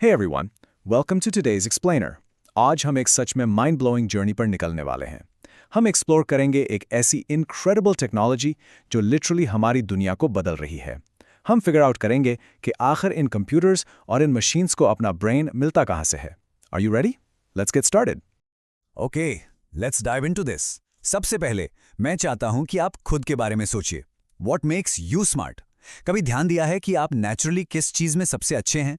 Hey everyone, welcome to today's Explainer। आज हम एक सच में माइंड ब्लोइंग जर्नी पर निकलने वाले हैं। हम एक्सप्लोर करेंगे एक ऐसी इनक्रेडिबल टेक्नोलॉजी जो लिटरली हमारी दुनिया को बदल रही है। हम फिगर आउट करेंगे कि आखिर इन कंप्यूटर्स और इन मशीन्स को अपना ब्रेन मिलता कहाँ से है। Are you ready? Let's get started। Okay, let's dive into this. सबसे पहले मैं चाहता हूं कि आप खुद के बारे में सोचिए। What makes you smart? कभी ध्यान दिया है कि आप नेचुरली किस चीज में सबसे अच्छे हैं?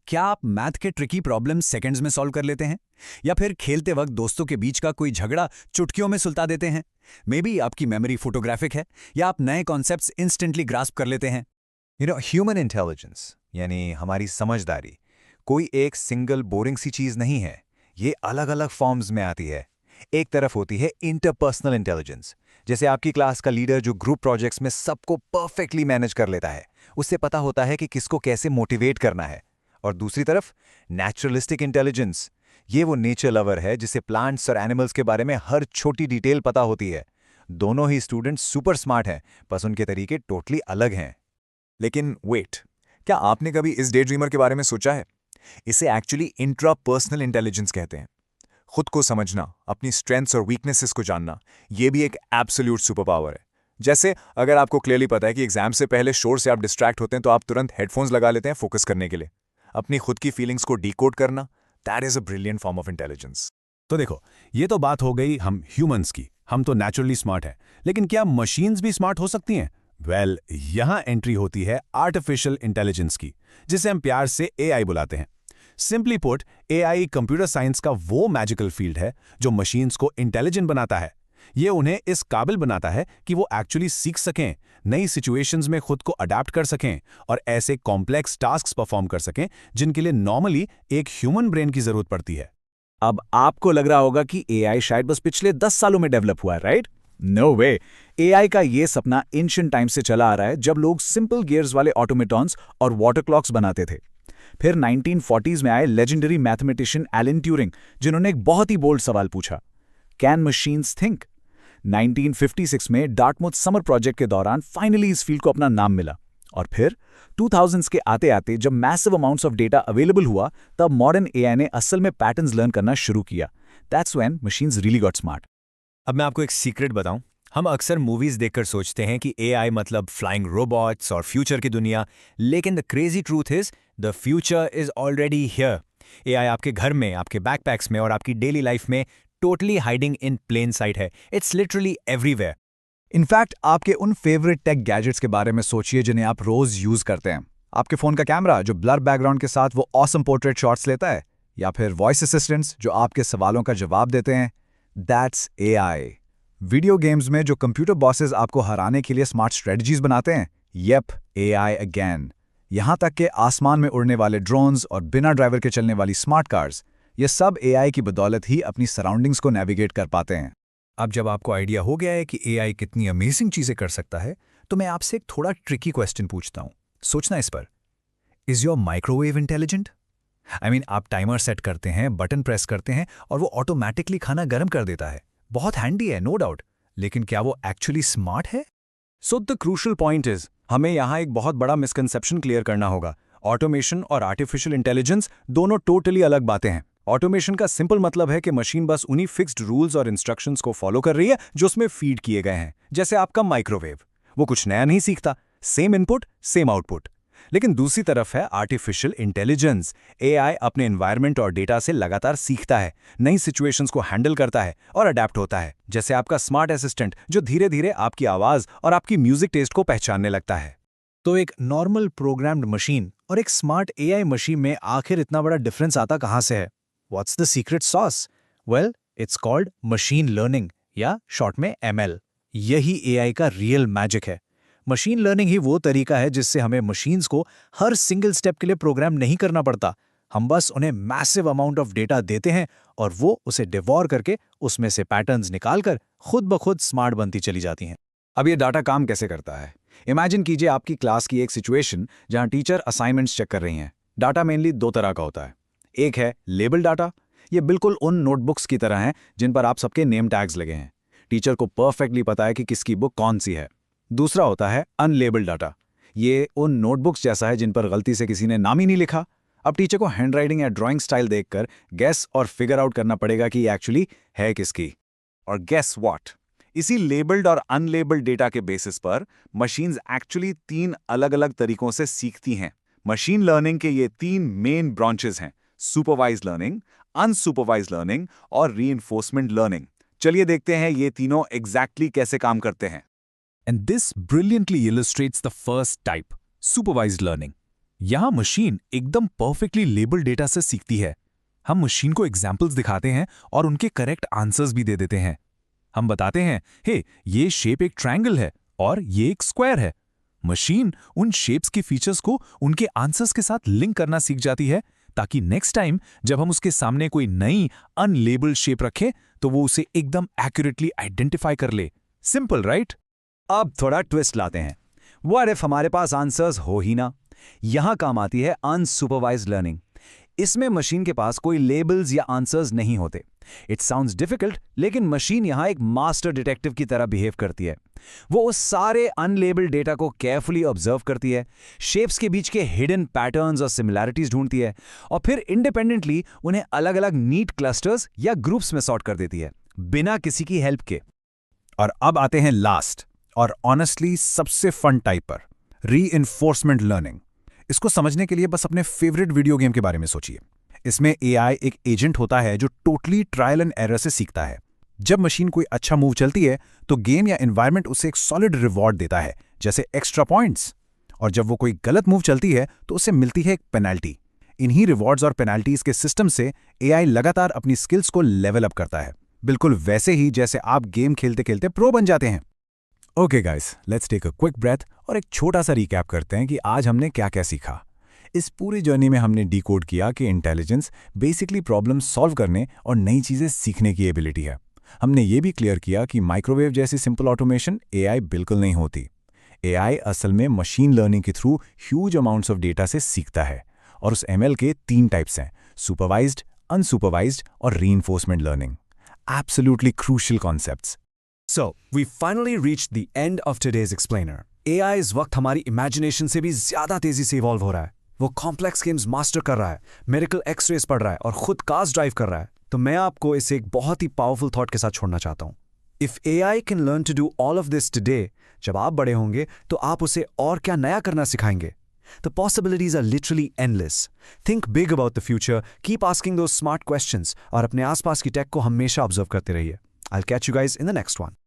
क्या आप मैथ के ट्रिकी प्रॉब्लम सेकंड्स में सॉल्व कर लेते हैं, या फिर खेलते वक्त दोस्तों के बीच का कोई झगड़ा चुटकियों में सुलझा देते हैं? मे बी आपकी मेमोरी फोटोग्राफिक है, या आप नए कॉन्सेप्ट्स इंस्टेंटली ग्रास्प कर लेते हैं। ह्यूमन इंटेलिजेंस यानी हमारी समझदारी कोई एक सिंगल बोरिंग सी चीज नहीं है। ये अलग अलग फॉर्म्स में आती है। एक तरफ होती है इंटरपर्सनल इंटेलिजेंस, जैसे आपकी क्लास का लीडर जो ग्रुप प्रोजेक्ट्स में सबको परफेक्टली मैनेज कर लेता है, उससे पता होता है कि किसको कैसे मोटिवेट करना है। और दूसरी तरफ नेचुरलिस्टिक इंटेलिजेंस, ये वो नेचर लवर है जिसे प्लांट्स और एनिमल्स के बारे में हर छोटी डिटेल पता होती है। दोनों ही स्टूडेंट्स सुपर स्मार्ट हैं, बस उनके तरीके टोटली अलग हैं। लेकिन वेट, क्या आपने कभी इस डे ड्रीमर के बारे में सोचा है? इसे एक्चुअली इंट्रापर्सनल इंटेलिजेंस कहते हैं। खुद को समझना, अपनी स्ट्रेंथ्स और वीकनेसेस को जानना, यह भी एक एब्सोल्यूट सुपर पावर है। जैसे अगर आपको क्लियरली पता है कि एग्जाम से पहले शोर से आप डिस्ट्रैक्ट होते हैं, तो आप तुरंत हेडफोन्स लगा लेते हैं फोकस करने के लिए। अपनी खुद की फीलिंग्स को डीकोड करना, that is a brilliant form of intelligence. तो देखो, ये तो बात हो गई हम ह्यूमंस की। हम तो नेचुरली स्मार्ट हैं, लेकिन क्या मशीन्स भी स्मार्ट हो सकती हैं? वेल, यहां एंट्री होती है आर्टिफिशियल इंटेलिजेंस की, जिसे हम प्यार से एआई बुलाते हैं। Simply put, AI computer science का वो मैजिकल फील्ड है जो मशीन्स को इंटेलिजेंट बनाता है। ये उन्हें इस काबिल बनाता है कि वो एक्चुअली सीख सकें, नई सिचुएशंस में खुद को अडैप्ट कर सकें और ऐसे कॉम्प्लेक्स टास्क्स परफॉर्म कर सकें जिनके लिए नॉर्मली एक ह्यूमन ब्रेन की जरूरत पड़ती है। अब आपको लग रहा होगा कि एआई शायद बस पिछले 10 सालों में डेवलप हुआ है, राइट? नो वे। एआई का ये सपना एंशिएंट टाइम से चला आ रहा है, जब लोग सिंपल गियर्स वाले ऑटोमेटॉन्स और वाटर क्लॉक्स बनाते थे। फिर 1940s में आए लेजेंडरी मैथमेटिशियन एलन ट्यूरिंग, जिन्होंने एक बहुत ही बोल्ड सवाल पूछा, कैन मशीन्स थिंक? 1956 में डार्टमूथ समर प्रोजेक्ट के दौरान फाइनली इस फील्ड को अपना नाम मिला। और फिर 2000s के आते आते जब massive amounts of data available हुआ, तब मॉडर्न एआई ने असल में पैटर्न्स लर्न करना शुरू किया। That's when machines really got smart. अब मैं आपको एक सीक्रेट बताऊं। हम अक्सर मूवीज देखकर सोचते हैं कि एआई मतलब फ्लाइंग रोबोट्स और फ्यूचर की दुनिया, लेकिन the crazy truth is the future is already here. AI आपके घर में, आपके बैकपैक्स में और आपकी डेली लाइफ में totally hiding in plain sight है। It's literally everywhere. इनफैक्ट आपके उन फेवरेट टेक गैजेट्स के बारे में सोचिए जिन्हें आप रोज यूज करते हैं। आपके फोन का कैमरा जो ब्लर बैकग्राउंड के साथ वो ऑसम पोर्ट्रेट शॉट्स लेता है, या फिर वॉइस असिस्टेंट्स जो आपके सवालों का जवाब देते हैं। That's AI. वीडियो गेम्स में जो कंप्यूटर बॉसेस आपको हराने के लिए स्मार्ट स्ट्रेटजीज बनाते हैं, येप, एआई अगेन। यहां तक कि आसमान में उड़ने वाले ड्रोन्स और बिना ड्राइवर के चलने वाली स्मार्ट कार्स, ये सब एआई की बदौलत ही अपनी सराउंडिंग्स को नेविगेट कर पाते हैं। अब जब आपको आइडिया हो गया है कि एआई कितनी अमेजिंग चीजें कर सकता है, तो मैं आपसे एक थोड़ा ट्रिकी क्वेश्चन पूछता हूं। सोचना इस पर। Is your microwave intelligent? आप टाइमर सेट करते हैं, बटन प्रेस करते हैं और वो ऑटोमेटिकली खाना गर्म कर देता है। बहुत हैंडी है, नो डाउट, लेकिन क्या वो एक्चुअली स्मार्ट है? So the crucial point is, हमें यहां एक बहुत बड़ा मिसकंसेप्शन क्लियर करना होगा। ऑटोमेशन और आर्टिफिशियल इंटेलिजेंस दोनों टोटली अलग बातें हैं। ऑटोमेशन का सिंपल मतलब है कि मशीन बस उन्हीं फिक्स्ड रूल्स और इंस्ट्रक्शंस को फॉलो कर रही है जो उसमें फीड किए गए हैं। जैसे आपका माइक्रोवेव, वो कुछ नया नहीं सीखता, सेम इनपुट सेम आउटपुट। लेकिन दूसरी तरफ है आर्टिफिशियल इंटेलिजेंस। एआई अपने एनवायरनमेंट और डेटा से लगातार सीखता है, नई सिचुएशंस को हैंडल करता है और अडेप्ट होता है। जैसे आपका स्मार्ट असिस्टेंट जो धीरे धीरे आपकी आवाज और आपकी म्यूजिक टेस्ट को पहचानने लगता है। तो एक नॉर्मल प्रोग्राम्ड मशीन और एक स्मार्ट एआई मशीन में आखिर इतना बड़ा डिफरेंस आता कहां से है? What's the secret sauce? Well, it's called machine learning, या शॉर्ट में ML। यही एआई का रियल मैजिक है। मशीन लर्निंग ही वो तरीका है जिससे हमें मशीन्स को हर सिंगल स्टेप के लिए प्रोग्राम नहीं करना पड़ता। हम बस उन्हें मैसिव अमाउंट ऑफ डेटा देते हैं और वो उसे डिवॉर करके उसमें से पैटर्न्स निकालकर खुद ब खुद स्मार्ट बनती चली जाती हैं। अब ये डाटा काम कैसे करता है? इमेजिन कीजिए आपकी क्लास की एक सिचुएशन जहां टीचर असाइनमेंट्स चेक कर रही हैं। डाटा मेनली दो तरह का होता है। एक है लेबल डाटा। ये बिल्कुल उन नोटबुक्स की तरह हैं जिन पर आप सबके नेम टैग्स लगे हैं। टीचर को परफेक्टली पता है कि किसकी बुक कौन सी है। दूसरा होता है अनलेबल्ड डाटा। ये उन नोटबुक्स जैसा है जिन पर गलती से किसी ने नाम ही नहीं लिखा। अब टीचर को हैंडराइटिंग या ड्राइंग स्टाइल देखकर गेस और फिगर आउट करना पड़ेगा कि ये एक्चुअली है किसकी। और गेस व्हाट, इसी लेबल्ड और अनलेबल्ड डेटा के बेसिस पर मशीन्स एक्चुअली 3 अलग-अलग तरीकों से सीखती हैं। मशीन लर्निंग के ये 3 मेन ब्रांचेस हैं: सुपरवाइज्ड लर्निंग, अनसुपरवाइज्ड लर्निंग और रीइंफोर्समेंट लर्निंग। चलिए देखते हैं ये तीनों एग्जैक्टली कैसे काम करते हैं। And this brilliantly illustrates the first type, supervised learning. यहाँ मशीन एकदम perfectly labeled data से सीखती है। हम मशीन को एग्जाम्पल्स दिखाते हैं और उनके करेक्ट आंसर्स भी दे देते हैं। हम बताते हैं, हे, ये शेप एक ट्रायंगल है और ये एक स्क्वायर है। मशीन उन शेप्स के फीचर्स को उनके आंसर्स के साथ लिंक करना सीख जाती है, ताकि नेक्स्ट टाइम जब हम उसके सामने कोई नई अनलेबल्ड शेप रखें तो वो उसे एकदम एक्यूरेटली आइडेंटिफाई कर ले। Simple, right? अब थोड़ा ट्विस्ट लाते हैं। व्हाट इफ हमारे पास आंसर्स हो ही ना? यहां काम आती है अनसुपरवाइज्ड लर्निंग। इसमें मशीन के पास कोई लेबल्स या आंसर्स नहीं होते। इट साउंड्स डिफिकल्ट, लेकिन मशीन यहां एक मास्टर डिटेक्टिव की तरह बिहेव करती है। वो उस सारे अनलेबल्ड डेटा को केयरफुली ऑब्जर्व करती है, शेप्स के बीच के हिडन पैटर्न्स और सिमिलैरिटीज ढूंढती है और फिर इंडिपेंडेंटली उन्हें अलग अलग नीट क्लस्टर्स या ग्रुप्स में सॉर्ट कर देती है, बिना किसी की हेल्प के। और अब आते हैं लास्ट और ऑनेस्टली सबसे फन टाइप पर, रीइंफोर्समेंट लर्निंग। इसको समझने के लिए बस अपने फेवरेट वीडियो गेम के बारे में सोचिए। इसमें एआई एक एजेंट होता है जो टोटली ट्रायल एंड एरर से सीखता है। जब मशीन कोई अच्छा मूव चलती है तो गेम या एनवायरनमेंट उसे एक सॉलिड रिवॉर्ड देता है, जैसे एक्स्ट्रा पॉइंट्स। और जब वो कोई गलत मूव चलती है तो उसे मिलती है एक पेनल्टी। इन्हीं रिवॉर्ड्स और पेनल्टीज के सिस्टम से एआई लगातार अपनी स्किल्स को लेवल अप करता है, बिल्कुल वैसे ही जैसे आप गेम खेलते खेलते प्रो बन जाते हैं। Okay guys, let's take a quick breath और एक छोटा सा रिकैप करते हैं कि आज हमने क्या क्या सीखा। इस पूरी जर्नी में हमने डिकोड किया कि इंटेलिजेंस बेसिकली प्रॉब्लम सॉल्व करने और नई चीज़ें सीखने की एबिलिटी है। हमने ये भी क्लियर किया कि माइक्रोवेव जैसी सिंपल ऑटोमेशन एआई बिल्कुल नहीं होती। एआई असल में मशीन लर्निंग के through huge amounts of data से सीखता है, और उस एमएल के 3 टाइप्स हैं: सुपरवाइज्ड, अनसुपरवाइज्ड और reinforcement learning. Absolutely crucial concepts. So, we finally reached the end of today's explainer. AI इस वक्त हमारी इमेजिनेशन से भी ज्यादा तेजी से इवॉल्व हो रहा है। वो कॉम्प्लेक्स गेम्स मास्टर कर रहा है, मेडिकल एक्सरेज पढ़ रहा है और खुद कार्स ड्राइव कर रहा है। तो मैं आपको इसे एक बहुत ही पावरफुल थॉट के साथ छोड़ना चाहता हूँ। If AI can learn to do all of this today, जब आप बड़े होंगे तो आप उसे और क्या नया करना सिखाएंगे? The possibilities are literally endless. Think big about the future, keep asking those smart questions और अपने आसपास की टेक को हमेशा ऑब्जर्व करते रहिए। I'll catch you guys in the next one.